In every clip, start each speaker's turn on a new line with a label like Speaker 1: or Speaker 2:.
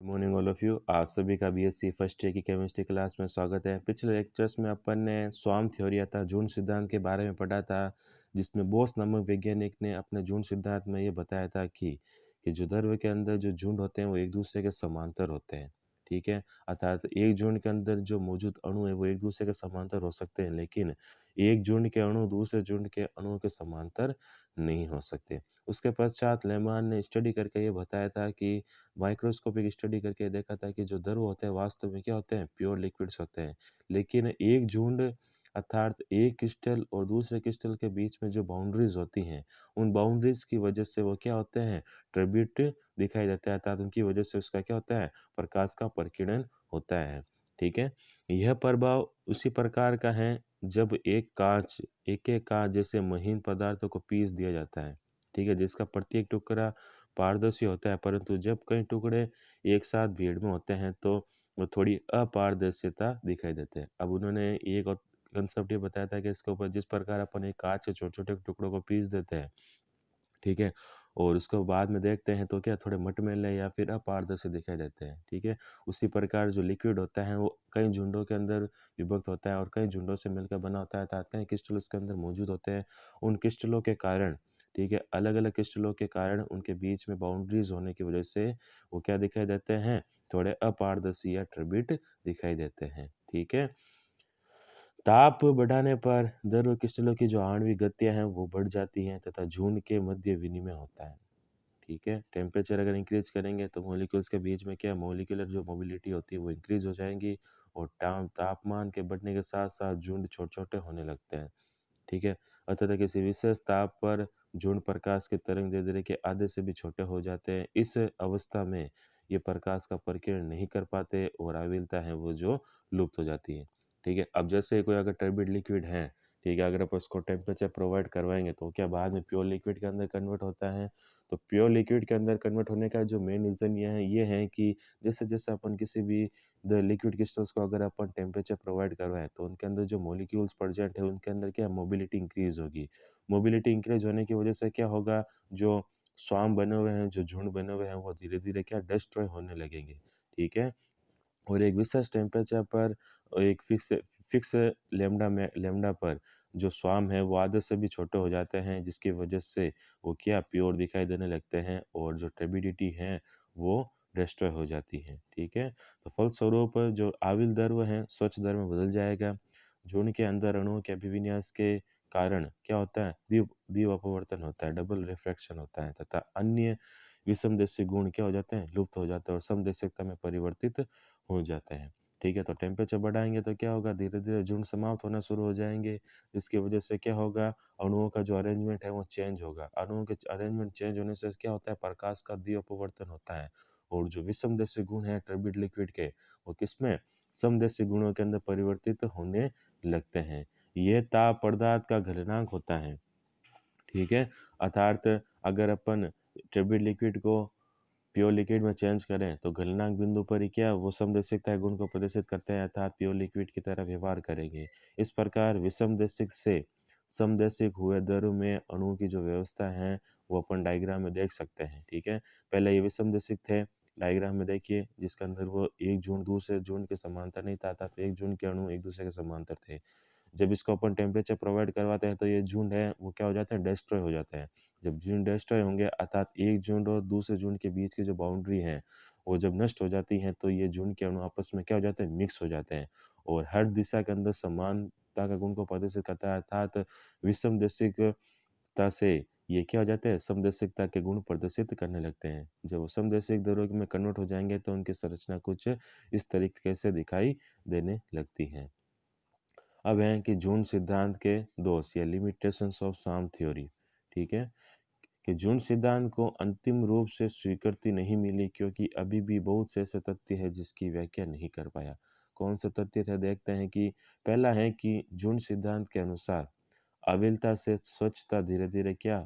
Speaker 1: Morning all of you. आज सभी का बीएससी फर्स्ट ईयर की केमिस्ट्री क्लास में स्वागत है। पिछले लेक्चर्स में अपन ने स्वार्म थ्योरी था जून सिद्धांत के बारे में पढ़ा था, जिसमें बोस नामक वैज्ञानिक ने अपने जून सिद्धांत में ये बताया था कि जो द्रव्य के अंदर जो झुंड होते हैं वो एक दूसरे के समांतर होते हैं। ठीक है, अर्थात एक झुंड के अंदर जो मौजूद अणु है वो एक दूसरे के समांतर हो सकते हैं, लेकिन एक झुंड के अणु दूसरे झुंड के अणुओं के समांतर नहीं हो सकते। उसके पश्चात लेमान ने स्टडी करके ये बताया था कि माइक्रोस्कोपिक स्टडी करके देखा था कि जो द्रव होते हैं वास्तव में क्या होते हैं, प्योर लिक्विड्स होते हैं। लेकिन एक झुंड अर्थात एक क्रिस्टल और दूसरे क्रिस्टल के बीच में जो बाउंड्रीज होती हैं, उन बाउंड्रीज की वजह से वो क्या होते हैं, ट्रेबिट दिखाई देता है, अर्थात उनकी वजह से उसका क्या होता है, प्रकाश का प्रकीर्णन होता है। ठीक है, यह प्रभाव उसी प्रकार का है जब एक एक कांच जैसे महीन पदार्थों को पीस दिया जाता है। ठीक है, जिसका प्रत्येक टुकड़ा पारदर्शी होता है, परंतु जब कई टुकड़े एक साथ भीड़ में होते हैं तो वो थोड़ी अपारदर्शिता दिखाई देते हैं। अब उन्होंने एक और कंसेप्ट ये बताया था कि इसके ऊपर जिस प्रकार अपन एक कांच के छोटे छोटे टुकड़ों को पीस देते हैं, ठीक है, और उसको बाद में देखते हैं तो क्या थोड़े मटमैले या फिर अपारदर्शी दिखाई देते हैं। ठीक है, उसी प्रकार जो लिक्विड होता है वो कई झुंडों के अंदर विभक्त होता है और कई झुंडों से मिलकर बना होता है, अर्थात कई क्रिस्टल उसके अंदर मौजूद होते हैं। उन क्रिस्टलों के कारण, ठीक है, अलग अलग क्रिस्टलों के कारण उनके बीच में बाउंड्रीज होने की वजह से वो क्या दिखाई देते हैं, थोड़े अपारदर्शी या ट्रिबिट दिखाई देते हैं। ठीक है, ताप बढ़ाने पर द्रव क्रिस्टलों की जो आणविक गतियां हैं वो बढ़ जाती हैं तथा झुंड के मध्य विनिमय होता है। ठीक है, टेम्परेचर अगर इंक्रीज करेंगे तो मॉलिक्यूल्स के बीच में क्या मॉलिक्यूलर जो मोबिलिटी होती है वो इंक्रीज हो जाएंगी और तापमान के बढ़ने के साथ साथ झुंड छोटे छोटे होने लगते हैं। ठीक है, अतः किसी विशेष ताप पर झुंड प्रकाश के तरंग दैर्ध्य के आधे से भी छोटे हो जाते हैं। इस अवस्था में ये प्रकाश का प्रकीर्णन नहीं कर पाते और आविलता है वो जो लुप्त हो जाती है। ठीक है, अब जैसे कोई अगर टर्बिड लिक्विड है, ठीक है, अगर आप उसको टेम्परेचर प्रोवाइड करवाएंगे तो क्या बाद में प्योर लिक्विड के अंदर कन्वर्ट होता है। तो प्योर लिक्विड के अंदर कन्वर्ट होने का जो मेन रीज़न ये है कि जैसे जैसे अपन किसी भी द लिक्विड क्रिस्टल्स को अगर अपन टेम्परेचर प्रोवाइड करवाएं तो उनके अंदर जो मॉलिक्यूल्स प्रेजेंट है उनके अंदर क्या मोबिलिटी इंक्रीज होगी। मोबिलिटी इंक्रीज होने की वजह से क्या होगा, जो स्वार्म बने हुए हैं, जो झुंड बने हुए हैं वो धीरे धीरे क्या डिस्ट्रॉय होने लगेंगे। ठीक है, और एक विशेष टेम्परेचर पर एक फिक्स लेमडा पर जो स्वार्म है वो आधे से भी छोटे हो जाते हैं, जिसकी वजह से वो क्या प्योर दिखाई देने लगते हैं और जो ट्रेबिडिटी है वो डिस्ट्रॉय हो जाती है। ठीक है, तो फलस्वरूप जो आविल द्रव्य है स्वच्छ द्रव्य में बदल जाएगा। झुंड के अंदर अणुओं के अभिविन्यास के कारण क्या होता है, द्विव अपवर्तन होता है, डबल रिफ्रैक्शन होता है तथा अन्य विषमदेशी गुण क्या हो जाते हैं, लुप्त हो जाते हैं और समदेशिकता में परिवर्तित हो जाते हैं। ठीक है, तो टेम्परेचर बढ़ाएंगे तो क्या होगा, धीरे धीरे झुंड समाप्त होना शुरू हो जाएंगे, जिसकी वजह से क्या होगा, अणुओं का जो अरेंजमेंट है वो चेंज होगा। अणुओं के अरेंजमेंट चेंज होने से क्या होता है, प्रकाश का द्विअपवर्तन होता है और जो विषमदेशी गुण है टर्बिड लिक्विड के वो किसमें, समदेशी गुणों के अंदर परिवर्तित होने लगते हैं। यह ताप पदार्थ का गलनांक होता है। ठीक है, अर्थात अगर अपन टर्बिड लिक्विड को प्योर लिक्विड में चेंज करें तो गलनांक बिंदु पर ही क्या वो समदेशिकता गुण को प्रदर्शित करते हैं, अर्थात प्योर लिक्विड की तरह व्यवहार करेंगे। इस प्रकार विषमदेशिक से समदेशिक हुए द्रव में अणुओं की जो व्यवस्था है वो अपन डायग्राम में देख सकते हैं। ठीक है, पहले ये विषमदेशिक थे, डायग्राम में देखिए, जिसके अंदर वो एक झुंड दूसरे झुंड के समांतर नहीं था, अर्थात एक झुंड के अणु एक दूसरे के समांतर थे। जब इसको अपन टेम्परेचर प्रोवाइड करवाते हैं तो ये झुंड है वो क्या हो जाते हैं, डिस्ट्रॉय हो जाते हैं। जब झुंड डिस्ट्रॉय होंगे अर्थात एक झुंड और दूसरे झुंड के बीच की जो बाउंड्री है वो जब नष्ट हो जाती है तो ये झुंड के अणु आपस में क्या हो जाते हैं, मिक्स हो जाते हैं और हर दिशा के अंदर समानता का गुण को प्रदर्शित करता है, अर्थात विषमदेशिकता से ये क्या हो जाते हैं, समदेशिकता के गुण प्रदर्शित करने लगते हैं। जब वो समदेशिक द्रव्यों में कन्वर्ट हो जाएंगे तो उनकी संरचना कुछ इस तरीके से दिखाई देने लगती है। अब है कि जून सिद्धांत के दोष या लिमिटेशंस ऑफ स्वार्म थ्योरी। ठीक है, कि जून सिद्धांत को अंतिम रूप से स्वीकृति नहीं मिली क्योंकि अभी भी बहुत से ऐसे तथ्य है जिसकी व्याख्या नहीं कर पाया। कौन से तथ्य थे, देखते हैं कि पहला है कि जून सिद्धांत के अनुसार अविलता से स्वच्छता धीरे धीरे क्या,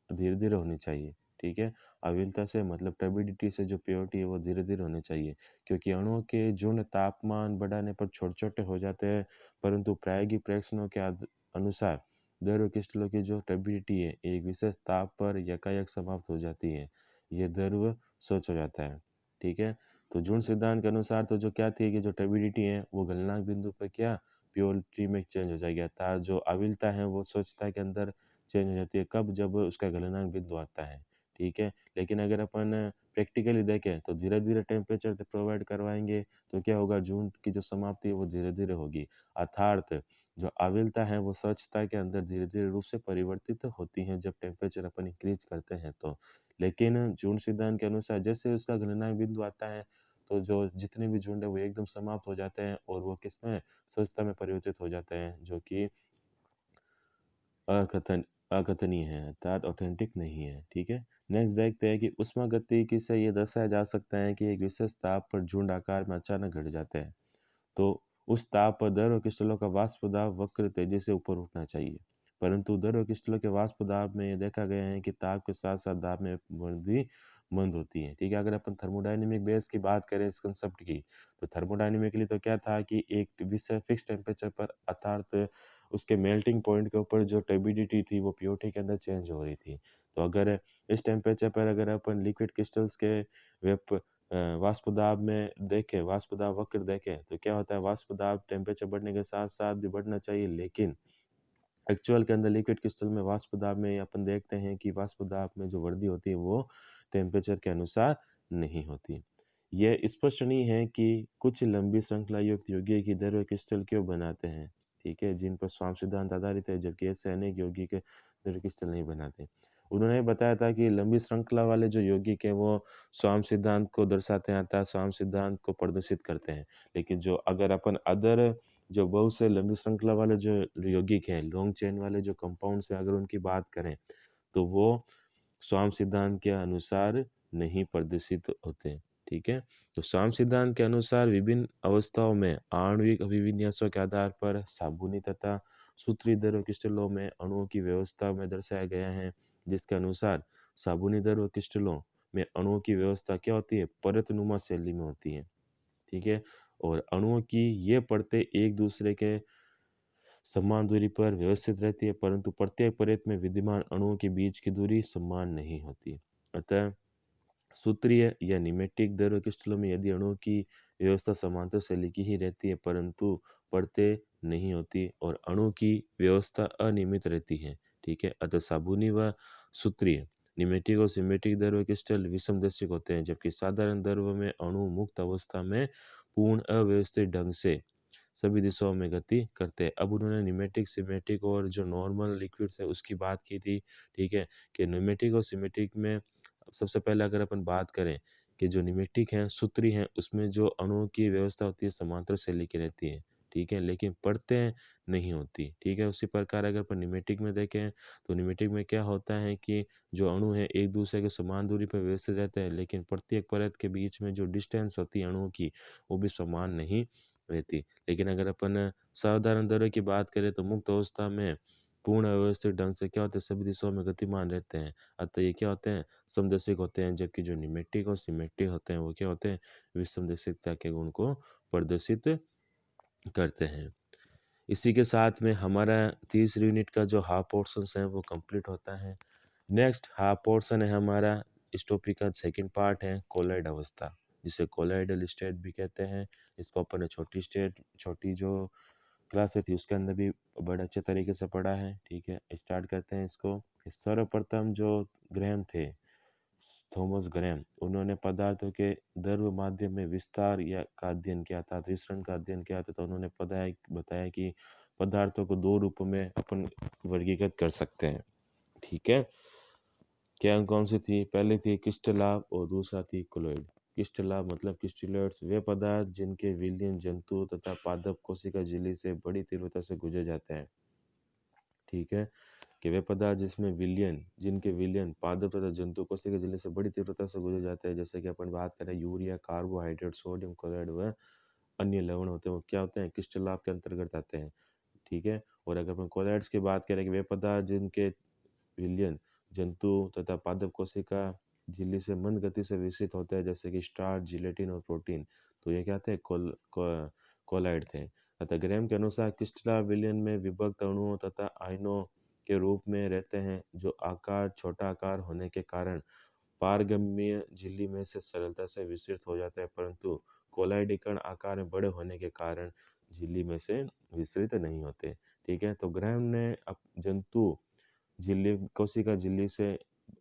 Speaker 1: धीरे धीरे होनी चाहिए। ठीक है, अविलता से मतलब टर्बिडिटी से जो प्योरिटी है वो धीरे धीरे होनी चाहिए, क्योंकि अणुओं के झुंड तापमान बढ़ाने पर छोटे छोटे हो जाते हैं, परंतु प्रायोगिक परीक्षणों के अनुसार द्रव क्रिस्टलों की जो टर्बिडिटी है एक विशेष ताप पर यकायक समाप्त हो जाती है, ये द्रव स्वच्छ हो जाता है। ठीक है, तो जून सिद्धांत के अनुसार तो जो क्या थी कि जो टर्बिडिटी है वो गलनांक बिंदु पर क्या प्योरिटी में चेंज हो जाएगी, अर्थात जो अविलता है वो स्वच्छता के अंदर चेंज हो जाती है, कब, जब उसका गलनांक बिंदु आता है। ठीक है, लेकिन अगर अपन प्रैक्टिकली देखें तो धीरे धीरे टेम्परेचर प्रोवाइड करवाएंगे तो क्या होगा, जून की जो समाप्ति है वो धीरे धीरे होगी, अर्थात जो अविलता है वो स्वच्छता के अंदर धीरे धीरे रूप से परिवर्तित होती हैं जब टेम्परेचर अपन इंक्रीज करते हैं तो। लेकिन जून सिद्धांत के अनुसार जैसे उसका गलनांक बिंदु आता है तो जो जितने भी झुंड है वो एकदम समाप्त हो जाते हैं और वो किसमें स्वच्छता में परिवर्तित हो जाते हैं, जो कि अकथन अकथनीय है, अर्थात ऑथेंटिक नहीं है। ठीक है, नेक्स्ट देखते हैं कि ऊष्मागतिकी से ये दर्शाया जा सकता है कि एक विशेष ताप पर झुंड आकार में अचानक घट जाते हैं तो उस ताप पर द्रव क्रिस्टलों का वाष्प दाब वक्र तेजी से ऊपर उठना चाहिए, परंतु द्रव क्रिस्टलों के वाष्प दाब में ये देखा गया है कि ताप के साथ साथ दाब में वृद्धि मंद होती है। ठीक है, अगर अपन थर्मोडायनेमिक बेस की बात करें इस कंसेप्ट की, तो थर्मोडायनेमिकली तो क्या था कि एक विशेष फिक्स टेम्परेचर पर अर्थात उसके मेल्टिंग पॉइंट के ऊपर जो टर्बिडिटी थी वो प्योरिटी के अंदर चेंज हो रही थी। तो अगर इस टेम्परेचर पर अगर अपन लिक्विड क्रिस्टल्स के वेप वाष्प दाब में देखें, वाष्प दाब वक्र देखें तो क्या होता है, वाष्प दाब टेम्परेचर बढ़ने के साथ साथ भी बढ़ना चाहिए, लेकिन एक्चुअल के अंदर लिक्विड क्रिस्टल में वाष्प दाब में अपन देखते हैं कि वाष्प दाब में जो वृद्धि होती है वो टेम्परेचर के अनुसार नहीं होती। यह स्पष्ट नहीं है कि कुछ लंबी श्रृंखला युक्त यौगिक की द्रव्य क्रिस्टल क्यों बनाते हैं, ठीक है, जिन पर स्वाम सिद्धांत आधारित है, जबकि ऐसे अनेक यौगिक द्रव्य क्रिस्टल नहीं बनाते। उन्होंने बताया था कि लंबी श्रृंखला वाले जो यौगिक हैं वो स्वाम सिद्धांत को दर्शाते हैं, अर्थात स्वाम सिद्धांत को प्रदर्शित करते हैं, लेकिन जो अगर अपन अदर जो बहुत से लंबी श्रृंखला वाले जो यौगिक हैं, लॉन्ग चेन वाले जो कंपाउंड्स हैं, अगर उनकी बात करें तो वो स्वाम सिद्धांत के अनुसार नहीं प्रदर्शित होते। ठीक है, तो स्वाम सिद्धांत के अनुसार विभिन्न अवस्थाओं में आणविक अभिविन्यासों के आधार पर साबुनी तथा सूत्री द्रव क्रिस्टलों में अणुओं की व्यवस्था में दर्शाया गया है, जिसके अनुसार साबुनी द्रव क्रिस्टलों में अणुओं की व्यवस्था क्या होती है, परतनुमा शैली में होती है। ठीक है, और अणुओं की ये परतें एक दूसरे के समान दूरी पर व्यवस्थित रहती है, परंतु प्रत्येक परत में विद्यमान अणुओं के बीच की दूरी समान नहीं होती। अतः सूत्रीय या निमेटिक द्रव क्रिस्टलों में यदि अणुओं की व्यवस्था समांतर शैली की ही रहती है परंतु परतें नहीं होती और अणु की व्यवस्था अनियमित रहती है। ठीक है, अतः साबुनी व सूत्रीय निमेटिक और सिमेटिक द्रव क्रिस्टल विषमदर्शक होते हैं, जबकि साधारण द्रव में अणु मुक्त अवस्था में पूर्ण अव्यवस्थित ढंग से सभी दिशाओं में गति करते हैं। अब उन्होंने न्यूमेटिक, सिमेटिक और जो नॉर्मल लिक्विड्स है उसकी बात की थी। ठीक है, कि न्यूमेटिक और सिमेटिक में सबसे पहले अगर अपन बात करें कि जो न्यूमेटिक हैं, सूत्री हैं, उसमें जो अणुओं की व्यवस्था होती है समांतर शैली की रहती है। ठीक है, लेकिन परतें नहीं होती। ठीक है, उसी प्रकार अगर अपन न्यूमेटिक में देखें तो न्यूमेटिक में क्या होता है कि जो अणु है एक दूसरे के समान दूरी पर व्यवस्थित रहते हैं, लेकिन प्रत्येक परत के बीच में जो डिस्टेंस होती है अणुओं की वो भी समान नहीं रहती। लेकिन अगर अपन साधारण दौरे की बात करें तो मुक्त अवस्था में पूर्ण अव्यवस्थित ढंग से क्या होते हैं, सभी दिशाओं में गतिमान रहते हैं, अतः ये क्या होते हैं, समदैशिक होते हैं, जबकि जो निमेटिक और सिमेट्रिक होते हैं वो क्या होते हैं, विषमदैशिकता के गुण को प्रदर्शित करते हैं। इसी के साथ में हमारा तीसरी यूनिट का जो हाफ पोर्शन है वो कंप्लीट होता है। नेक्स्ट हाफ पोर्शन है हमारा, इस टॉपिक का सेकंड पार्ट है कोलॉइड अवस्था, जिसे कोलॉइडल स्टेट भी कहते हैं। इसको अपन ने छोटी स्टेट, छोटी जो क्लासेस थी उसके अंदर भी बड़े अच्छे तरीके से पढ़ा है। ठीक है, स्टार्ट करते हैं इसको। सर्वप्रथम जो ग्रैम थे, थॉमस ग्रैम, उन्होंने पदार्थों के द्रव माध्यम में विस्तार या का अध्ययन किया था, विसरण का अध्ययन किया था। तो उन्होंने बताया कि पदार्थों को दो रूपों में अपन वर्गीकृत कर सकते हैं। ठीक है, क्या कौन सी थी, पहली थी क्रिस्टलाभ और दूसरा थी कोलॉइड। क्रिस्टलाभ मतलब क्रिस्टलोइड्स वे पदार्थ जिनके विलयन जंतु तथा पादप कोशिका झिल्ली से बड़ी तीव्रता से गुजर जाते हैं। ठीक है, कि वे पदार्थ जिसमें विलयन, जिनके विलयन पादप तथा जंतु कोशिका झिल्ली से बड़ी तीव्रता से गुजर जाते हैं, जैसे कि अपन बात करें यूरिया, कार्बोहाइड्रेट, सोडियम क्लोराइड व अन्य लवण होते हैं, वो क्या होते हैं, क्रिस्टलाभ के अंतर्गत आते हैं। ठीक है, और अगर अपन कोलॉइड्स की बात करें कि वे पदार्थ जिनके विलयन जंतु तथा पादप कोशिका झिल्ली से मंद गति से विकसित होते हैं, जैसे कि स्टार्च, जिलेटिन और प्रोटीन, तो ये क्या थे, कोलाइड थे। अतः ग्रैम के अनुसार क्रिस्टला विलयन में विभक्त अणुओं तथा आयनों के रूप में रहते हैं, जो आकार छोटा आकार होने के कारण पारगम्य झिल्ली में से सरलता से विस्तृत हो जाता है, परंतु कोलाइडी कण आकार में बड़े होने के कारण झिल्ली में से विस्तृत नहीं होते। ठीक है, तो ग्रैहम ने जंतु झिल्ली कोशिका झिल्ली से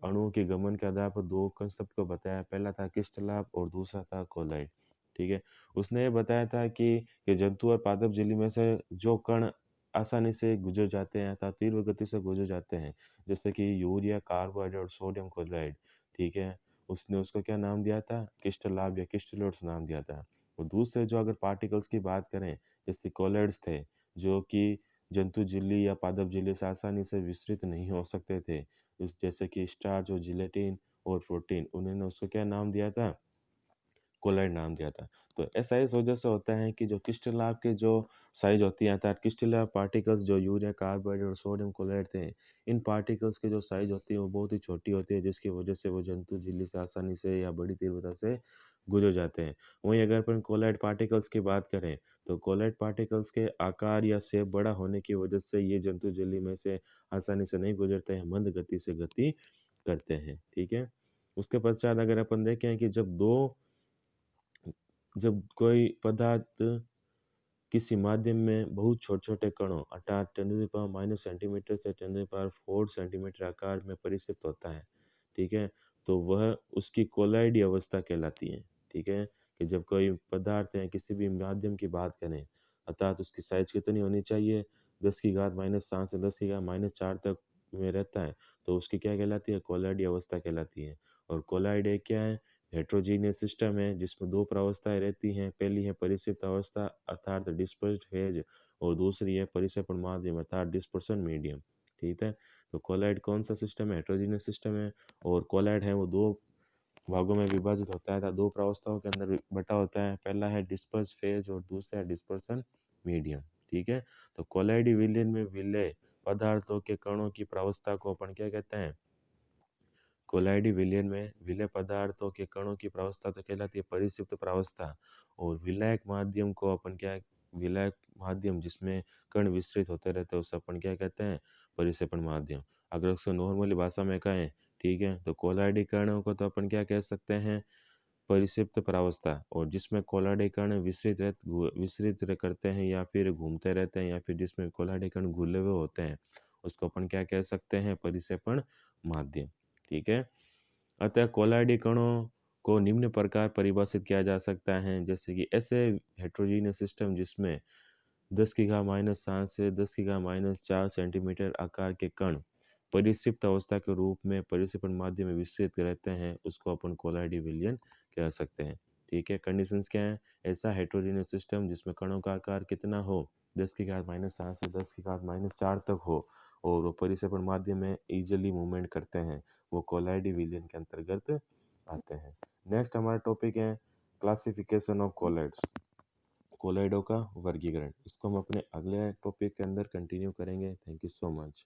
Speaker 1: अणुओं के गमन के आधार पर दो कंसेप्ट को बताया। पहला था क्रिस्टल और दूसरा था कोलाइड। ठीक है, उसने ये बताया था कि जंतु और पादप झिल्ली में से जो कण आसानी से गुजर जाते हैं अर्थात तीव्र गति से गुजर जाते हैं, जैसे कि यूरिया, कार्बोहाइड्रेट और सोडियम क्लोराइड। ठीक है, उसने उसको क्या नाम दिया था? क्रिस्टल या क्रिस्टलोइड्स नाम दिया था। और दूसरे जो अगर पार्टिकल्स की बात करें, जैसे कोलॉइड्स थे, जो कि जंतु झिल्ली या पादप झिल्ली से आसानी से विस्तृत नहीं हो सकते थे, जैसे कि स्टार्च और जिलेटिन और प्रोटीन, उन्होंने उसको क्या नाम दिया था? कोलाइड नाम दिया था। तो ऐसा इस वजह से होता है कि जो क्रिस्टल के जो साइज होती है अर्थात क्रिस्टल पार्टिकल्स जो यूरिया, कार्बोहाइड्रेट और सोडियम क्लोराइड थे, इन पार्टिकल्स की जो साइज होती है वो बहुत ही छोटी होती है, जिसकी वजह से वो जंतु झिल्ली से आसानी से या बड़ी तीव्रता से गुजर जाते हैं। वहीं अगर अपन कोलाइड पार्टिकल्स की बात करें, तो कोलाइड पार्टिकल्स के आकार या शेप बड़ा होने की वजह से ये जंतु झिल्ली में से आसानी से नहीं गुजरते हैं, मंद गति से गति करते हैं। ठीक है, उसके पश्चात अगर अपन देखें कि जब कोई पदार्थ किसी माध्यम में बहुत छोटे-छोटे कणों अर्थात 10⁻⁻ सेंटीमीटर से 10⁴ सेंटीमीटर आकार में परिक्षिप्त होता है, ठीक है? तो वह उसकी कोलाइडी अवस्था कहलाती है, ठीक है? कि जब कोई पदार्थ है किसी भी माध्यम की बात करें, अर्थात उसकी साइज़ कितनी होनी चाहिए? 10⁻⁷ से 10⁻⁴ तक में रहता है, तो उसकी क्या कहलाती है? कोलाइडी अवस्था कहलाती है। और कोलाइड एक क्या है? हेटेरोजीनियस सिस्टम है जिसमें 2 प्रावस्थाएँ रहती हैं। पहली है परिक्षिप्त अवस्था अर्थात डिस्पर्स्ड फेज और दूसरी है परिक्षेपण माध्यम अर्थात डिस्पर्सन मीडियम। ठीक है? तो कोलाइड कौन-सा सिस्टम है? हेटेरोजीनियस सिस्टम है और कोलाइड है वो 2 भागों में विभाजित होता है, 2 प्रावस्थाओं के अंदर बँटा होता है। पहला है डिस्पर्स फेज और दूसरा है डिस्पर्सन मीडियम। ठीक है? तो कोलाइडी विलयन में विलय पदार्थों के कणों की प्रावस्था को अपन क्या कहते हैं? कोलाइडी विलयन में विलय पदार्थों के कणों की प्रावस्था तो कहलाती है परिक्षिप्त प्रावस्था और विलायक माध्यम को अपन क्या विलायक माध्यम जिसमें कण विस्तृत होते रहते हैं उसे अपन क्या कहते हैं? परिक्षेपण माध्यम। अगर उसको नॉर्मली भाषा में कहें, ठीक है, तो कोलाइडी कणों को तो अपन क्या कह सकते हैं? परिक्षिप्त प्रावस्था और जिसमें कोलाइडी कण करते हैं या फिर घूमते रहते हैं या फिर जिसमें कोलाइडी कण घुले हुए होते हैं, उसको अपन क्या कह सकते हैं? परिक्षेपण माध्यम। ठीक है? अतः कोलाइडी कणों को निम्न प्रकार परिभाषित किया जा सकता है, जैसे कि ऐसे हेटेरोजीनियस सिस्टम जिसमें 10⁻⁷ से 10⁻⁴ सेंटीमीटर आकार के कण परिक्षिप्त अवस्था के रूप में परिक्षेपण माध्यम में विस्तृत रहते हैं, उसको अपन कोलाइडी विलयन कह सकते हैं। ठीक है, कंडीशंस क्या है? ऐसा हेटेरोजीनियस सिस्टम जिसमें कणों का आकार कितना हो? 10⁻⁷ से 10⁻⁴ तक हो और वो परिक्षेपण माध्यम में ईजिली मूवमेंट करते हैं, वो कोलाइडी विलयन के अंतर्गत आते हैं। नेक्स्ट हमारा टॉपिक है क्लासिफिकेशन ऑफ कोलाइड्स, कोलाइडों का वर्गीकरण। इसको हम अपने अगले टॉपिक के अंदर कंटिन्यू करेंगे। Thank you so much.